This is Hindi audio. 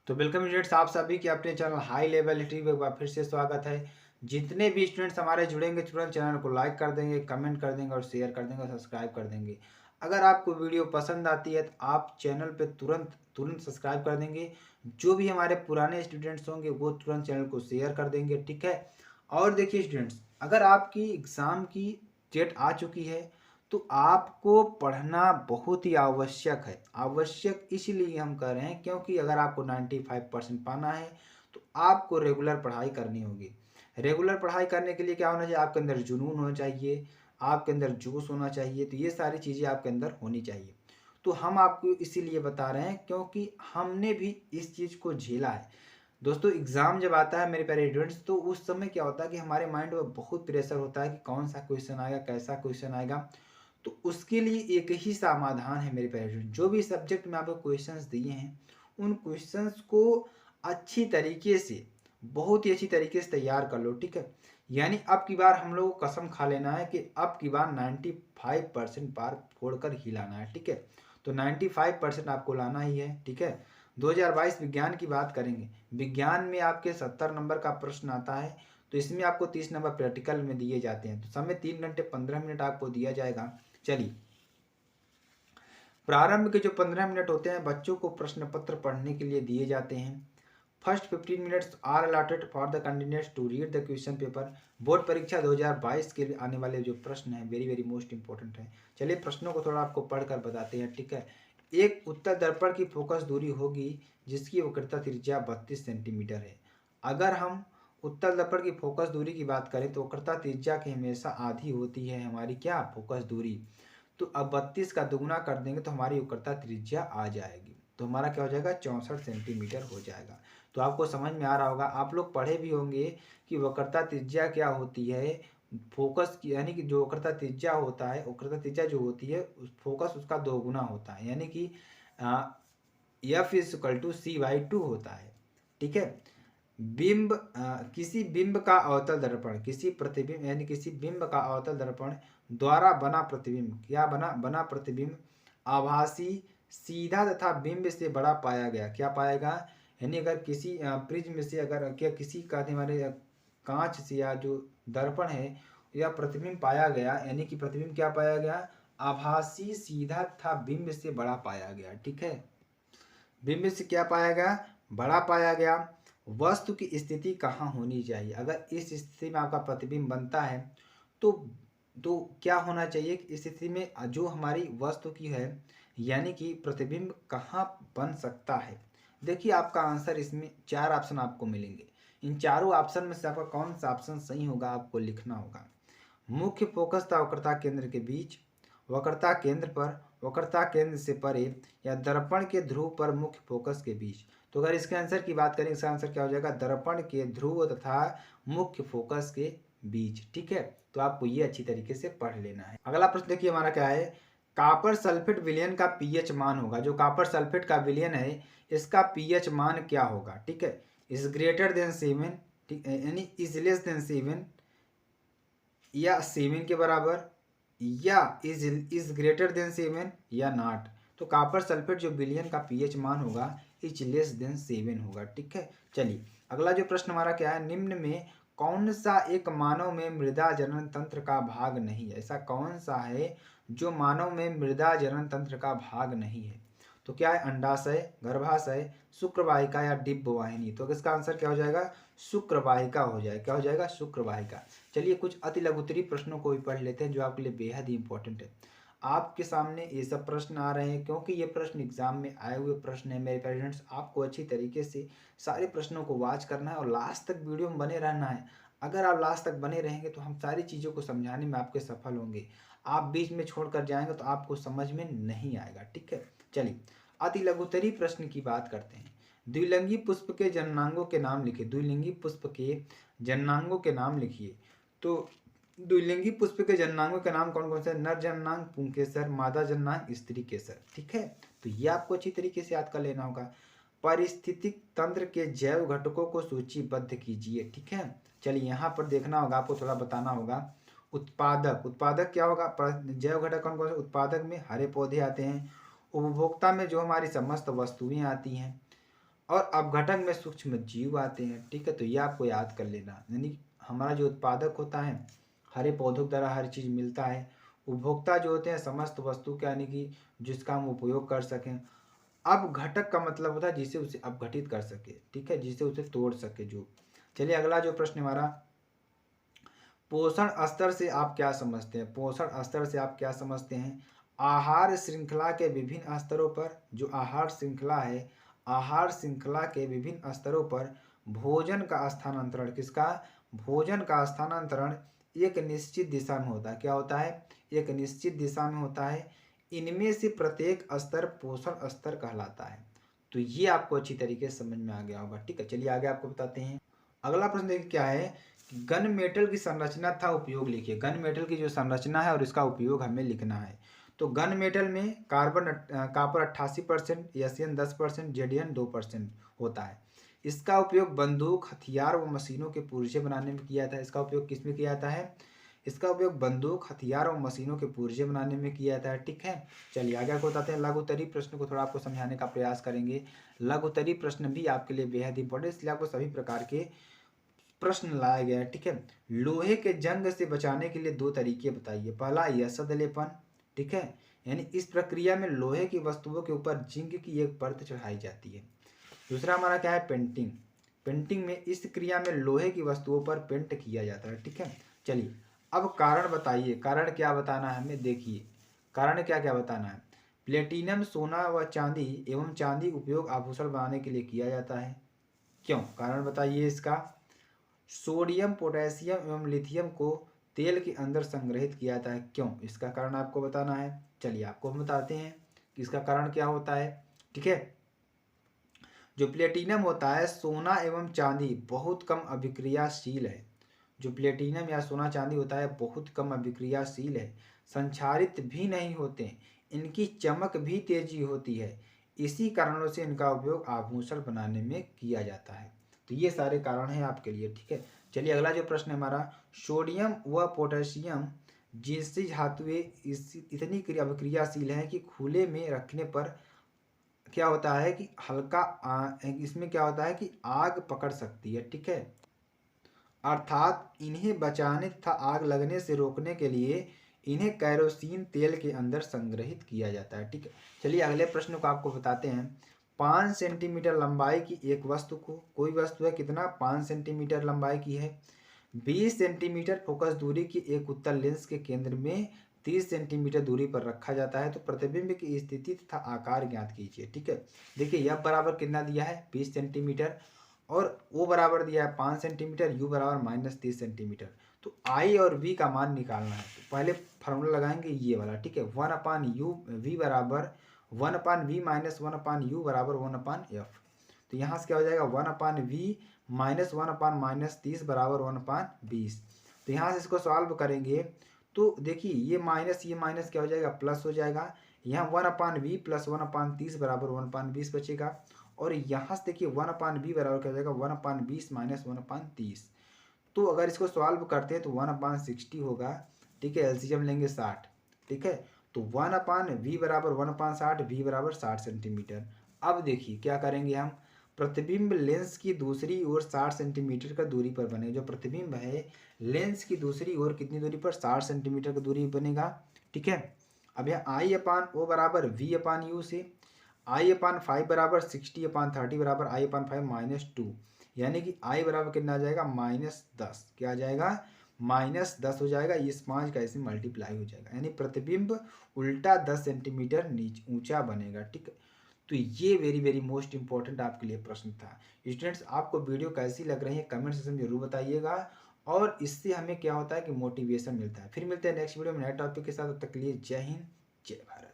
तो वेलकम स्टूडेंट्स, आप सभी के अपने चैनल हाई लेवल हिस्ट्री में एक बार फिर से स्वागत है। जितने भी स्टूडेंट्स हमारे जुड़ेंगे तुरंत चैनल को लाइक कर देंगे, कमेंट कर देंगे और शेयर कर देंगे और सब्सक्राइब कर देंगे। अगर आपको वीडियो पसंद आती है तो आप चैनल पे तुरंत तुरंत सब्सक्राइब कर देंगे। जो भी हमारे पुराने स्टूडेंट्स होंगे वो तुरंत चैनल को शेयर कर देंगे, ठीक है। और देखिए स्टूडेंट्स, अगर आपकी एग्ज़ाम की डेट आ चुकी है तो आपको पढ़ना बहुत ही आवश्यक है। आवश्यक इसलिए हम कह रहे हैं क्योंकि अगर आपको 95% पाना है तो आपको रेगुलर पढ़ाई करनी होगी। रेगुलर पढ़ाई करने के लिए क्या होना चाहिए? आपके अंदर जुनून होना चाहिए, आपके अंदर जोश होना चाहिए। तो ये सारी चीज़ें आपके अंदर होनी चाहिए। तो हम आपको इसीलिए बता रहे हैं क्योंकि हमने भी इस चीज़ को झेला है। दोस्तों, एग्ज़ाम जब आता है मेरे प्यारे स्टूडेंट्स, तो उस समय क्या होता है कि हमारे माइंड में बहुत प्रेशर होता है कि कौन सा क्वेश्चन आएगा, कैसा क्वेश्चन आएगा। तो उसके लिए एक ही समाधान है मेरे प्यारे स्टूडेंट। जो भी सब्जेक्ट में आपको क्वेश्चंस दिए हैं उन क्वेश्चंस को अच्छी तरीके से, बहुत ही अच्छी तरीके से तैयार कर लो, ठीक है। यानी अब की बार हम लोग को कसम खा लेना है कि अब की बार 95% पार फोड़कर ही लाना है, ठीक है। तो 95% आपको लाना ही है, ठीक है। 2022 विज्ञान की बात करेंगे। विज्ञान में आपके 70 नंबर का प्रश्न आता है। तो इसमें आपको 30 नंबर प्रैक्टिकल में दिए जाते हैं। तो समय 3 घंटे 15 मिनट आपको दिया जाएगा। चलिए, प्रारंभ के जो 15 मिनट होते हैं बच्चों को प्रश्न पत्र पढ़ने के लिए दिए जाते हैं। First 15 minutes are allotted for the candidates to read the question paper. Board परीक्षा 2022 के लिए आने वाले जो प्रश्न हैं वेरी वेरी मोस्ट इंपॉर्टेंट है। चलिए प्रश्नों को थोड़ा आपको पढ़कर बताते हैं, ठीक है। एक उत्तर दर्पण की फोकस दूरी होगी जिसकी वक्रता त्रिज्या 32 सेंटीमीटर है। अगर हम उत्तर दर्पण की फोकस दूरी की बात करें तो वक्रता त्रिज्या की हमेशा आधी होती है हमारी क्या फोकस दूरी। तो अब 32 का दुगुना कर देंगे तो हमारी वक्रता त्रिज्या आ जाएगी। तो हमारा क्या हो जाएगा? 64 सेंटीमीटर हो जाएगा। तो आपको समझ में आ रहा होगा, आप लोग पढ़े भी होंगे कि वक्रता त्रिज्या क्या होती है। फोकस की यानी कि जो वक्रता त्रिज्या होता है, वक्रता त्रिज्या जो होती है उस फोकस उसका दोगुना होता है, यानी कि F is equal to C/2 होता है, ठीक है। बिंब किसी बिंब का अवतल दर्पण, किसी प्रतिबिंब यानी किसी बिंब का अवतल दर्पण द्वारा बना प्रतिबिंब, क्या बना प्रतिबिंब आभासी, सीधा तथा बिंब से बड़ा पाया गया। क्या पाएगा? यानी अगर किसी प्रिज्म से, अगर क्या किसी का हमारे कांच से या जो दर्पण है या प्रतिबिंब पाया गया, यानी कि प्रतिबिंब क्या पाया गया? आभासी, सीधा तथा बिंब से बड़ा पाया गया, ठीक है। बिंब से क्या पाया गया? बड़ा पाया गया। वस्तु की स्थिति कहाँ होनी चाहिए? अगर इस स्थिति में आपका प्रतिबिंब बनता है तो तो क्या होना चाहिए कि इस स्थिति में जो हमारी वस्तु की है, यानी कि प्रतिबिंब कहाँ बन सकता है। देखिए आपका आंसर, इसमें 4 ऑप्शन आपको मिलेंगे। इन चारों ऑप्शन में से आपका कौन सा ऑप्शन सही होगा आपको लिखना होगा। मुख्य फोकस था वक्रता केंद्र के बीच, वक्रता केंद्र पर, वक्रता केंद्र से परे, या दर्पण के ध्रुव पर मुख्य फोकस के बीच। तो अगर इसके आंसर की बात करें, इसका आंसर क्या हो जाएगा? दर्पण के ध्रुव तथा मुख्य फोकस के बीच, ठीक है। तो आपको ये अच्छी तरीके से पढ़ लेना है। अगला प्रश्न देखिए हमारा क्या है। कॉपर सल्फेट विलयन का पीएच मान होगा। जो कॉपर सल्फेट का विलयन है इसका पीएच मान क्या होगा, ठीक है। इज ग्रेटर देन 7, ठीक है, यानी इज लेस देन 7 या 7 के बराबर, या इज ग्रेटर देन 7 या नॉट। तो कॉपर सल्फेट जो विलयन का पीएच मान होगा इज लेस देन 7 होगा, ठीक है। चलिए अगला जो प्रश्न हमारा क्या है। निम्न में कौन सा एक मानव में मृदा जनन तंत्र का भाग नहीं है? ऐसा कौन सा है जो मानव में मृदा जनन तंत्र का भाग नहीं है? तो क्या है? अंडाशय, गर्भाशय, शुक्रवाहिका या डिंबवाहिनी। तो इसका आंसर क्या हो जाएगा? शुक्रवाहिका हो जाएगा। क्या हो जाएगा? शुक्रवाहिका। चलिए कुछ अति लघुतरी प्रश्नों को भी पढ़ लेते हैं जो आपके लिए बेहद ही इंपॉर्टेंट है। आपके सामने ये सब प्रश्न आ रहे हैं क्योंकि ये प्रश्न एग्जाम में आए हुए प्रश्न है मेरे पेरेंट्स। आपको अच्छी तरीके से सारे प्रश्नों को वॉच करना है और लास्ट तक वीडियो में बने रहना है। अगर आप लास्ट तक बने रहेंगे तो हम सारी चीज़ों को समझाने में आपके सफल होंगे। आप बीच में छोड़ कर जाएंगे तो आपको समझ में नहीं आएगा, ठीक है। चलिए अति लघुतरी प्रश्न की बात करते हैं। द्विलिंगी पुष्प के जननांगों के नाम लिखिए। द्विलिंगी पुष्प के जननांगों के नाम लिखिए। तो द्विलिंगी पुष्प के जननांगों के नाम कौन कौन से? नर जननांग पुंकेसर, मादा जननांग स्त्री केसर, ठीक है। तो ये आपको अच्छी तरीके से याद कर लेना होगा। पारिस्थितिक तंत्र के जैव घटकों को सूचीबद्ध कीजिए, ठीक है। चलिए यहाँ पर देखना होगा, आपको थोड़ा बताना होगा। उत्पादक, उत्पादक क्या होगा? जैव घटक कौन कौन से? उत्पादक में हरे पौधे आते हैं। उपभोक्ता में जो हमारी समस्त वस्तुएं आती हैं। और अपघटक में सूक्ष्म जीव आते हैं। ठीक है, तो ये आपको याद कर लेना। यानी हमारा जो उत्पादक होता है, हरे पौधों के द्वारा हर चीज़ मिलता है। उपभोक्ता जो होते हैं समस्त वस्तु के, यानी कि जिसका हम उपयोग कर सकें। अपघटक का मतलब होता है जिसे उसे अपघटित कर सके। ठीक है, जिसे उसे तोड़ सके जो। चलिए अगला जो प्रश्न हमारा, पोषण स्तर से आप क्या समझते हैं? पोषण स्तर से आप क्या समझते हैं? आहार श्रृंखला के विभिन्न स्तरों पर, जो आहार श्रृंखला है, आहार श्रृंखला के विभिन्न स्तरों पर भोजन का स्थानांतरण, किसका? भोजन का स्थानांतरण एक निश्चित दिशा में होता है। क्या होता है? एक निश्चित दिशा में होता है। इनमें से प्रत्येक स्तर पोषण स्तर कहलाता है। तो ये आपको अच्छी तरीके से समझ में आ गया होगा। ठीक है, चलिए आगे आपको बताते हैं। अगला प्रश्न देखिए क्या है, गन मेटल की संरचना तथा उपयोग लिखिए। गन मेटल की जो संरचना है और इसका उपयोग हमें लिखना है। तो गन मेटल में कॉपर 88%, एशियन 10%, जेडियन 2% होता है। इसका उपयोग बंदूक, हथियार व मशीनों के पुर्जे बनाने में किया जाता है। इसका उपयोग किस में किया जाता है? इसका उपयोग बंदूक, हथियार और मशीनों के पुर्जे बनाने में किया जाता है। ठीक है, चलिए आगे आपको बताते हैं। लघुत्तरी प्रश्न को थोड़ा आपको समझाने का प्रयास करेंगे। लघुत्तरी प्रश्न भी आपके लिए बेहद इंपॉर्टेंट, इसलिए आपको सभी प्रकार के प्रश्न लाया गया है। ठीक है, लोहे के जंग से बचाने के लिए 2 तरीके बताइए। पहला यसद लेपन। ठीक है, यानी इस प्रक्रिया में लोहे की वस्तुओं के ऊपर जिंक की एक परत चढ़ाई जाती है। दूसरा हमारा क्या है? पेंटिंग। पेंटिंग में इस क्रिया में लोहे की वस्तुओं पर पेंट किया जाता है। ठीक है, चलिए अब कारण बताइए। कारण क्या बताना है हमें? देखिए कारण क्या क्या बताना है। प्लेटिनम, सोना व चांदी एवं चांदी उपयोग आभूषण बनाने के लिए किया जाता है। क्यों? कारण बताइए इसका। सोडियम, पोटेशियम एवं लिथियम को तेल के अंदर संग्रहित किया जाता है। क्यों? इसका कारण आपको बताना है। चलिए आपको हम बताते हैं कि इसका कारण क्या होता है। ठीक है, जो प्लेटिनम होता है, सोना एवं चांदी बहुत कम अभिक्रियाशील है। जो प्लेटिनम या सोना चांदी होता है बहुत कम अभिक्रियाशील है, संक्षारित भी नहीं होते, इनकी चमक भी तेजी होती है। इसी कारणों से इनका उपयोग आभूषण बनाने में किया जाता है। तो ये सारे कारण हैं आपके लिए। ठीक है, चलिए अगला जो प्रश्न है हमारा, सोडियम व पोटेशियम जैसी धातुएं इतनी अभिक्रियाशील हैं कि खुले में रखने पर क्या होता है कि इसमें क्या होता है कि आग पकड़ सकती है। ठीक है, अर्थात इन्हें बचाने तथा आग लगने से रोकने के लिए इन्हें कैरोसिन तेल के अंदर संग्रहित किया जाता है। ठीक है, चलिए अगले प्रश्न को आपको बताते हैं। 5 सेंटीमीटर लंबाई की एक वस्तु को, कोई वस्तु है कितना? 5 सेंटीमीटर लंबाई की है। 20 सेंटीमीटर फोकस दूरी की एक उत्तल लेंस के केंद्र में 30 सेंटीमीटर दूरी पर रखा जाता है। तो प्रतिबिंब की स्थिति तथा आकार ज्ञात कीजिए। ठीक है, देखिए यह बराबर कितना दिया है? 20 सेंटीमीटर, और वो बराबर दिया है 5 सेंटीमीटर, यू बराबर -30 सेंटीमीटर। तो आई और वी का मान निकालना है। तो पहले फार्मूला लगाएंगे ये वाला। ठीक है, 1/u, वी बराबर 1/v माइनस 1/u बराबर 1/f। तो यहाँ से क्या हो जाएगा? 1/v माइनस 1/-30 बराबर 1/20। तो यहाँ से इसको सॉल्व करेंगे तो देखिए ये माइनस क्या हो जाएगा? प्लस हो जाएगा। यहाँ 1/v प्लस 1/30 बराबर 1/20 बचेगा। और यहाँ से देखिए 1/v बराबर क्या हो जाएगा? 1/20 माइनस 1/30। तो अगर इसको सॉल्व करते हैं तो 1/60 होगा। ठीक है, एलसीएम लेंगे 60। ठीक है, तो 1/v बराबर 1/60, v बराबर 60 सेंटीमीटर। अब देखिए क्या करेंगे हम, प्रतिबिंब लेंस की दूसरी ओर 60 सेंटीमीटर का दूरी पर बने। जो प्रतिबिंब है लेंस की दूसरी ओर कितनी दूरी पर? 60 सेंटीमीटर का दूरी बनेगा। ठीक है, अब यहाँ I/O बराबर V/U से I/5 बराबर 60/30 बराबर I/5 -2, यानी कि I बराबर कितना आ जाएगा? -10। क्या आ जाएगा? -10 हो जाएगा। इस 5 का ऐसे मल्टीप्लाई हो जाएगा, यानी प्रतिबिंब उल्टा 10 सेंटीमीटर ऊंचा बनेगा। ठीक है, तो ये वेरी वेरी मोस्ट इंपॉर्टेंट आपके लिए प्रश्न था। स्टूडेंट्स आपको वीडियो कैसी लग रही है कमेंट सेक्शन में जरूर बताइएगा, और इससे हमें क्या होता है कि मोटिवेशन मिलता है। फिर मिलते हैं नेक्स्ट वीडियो में नए टॉपिक के साथ। तब तक के लिए जय हिंद, जय भारत।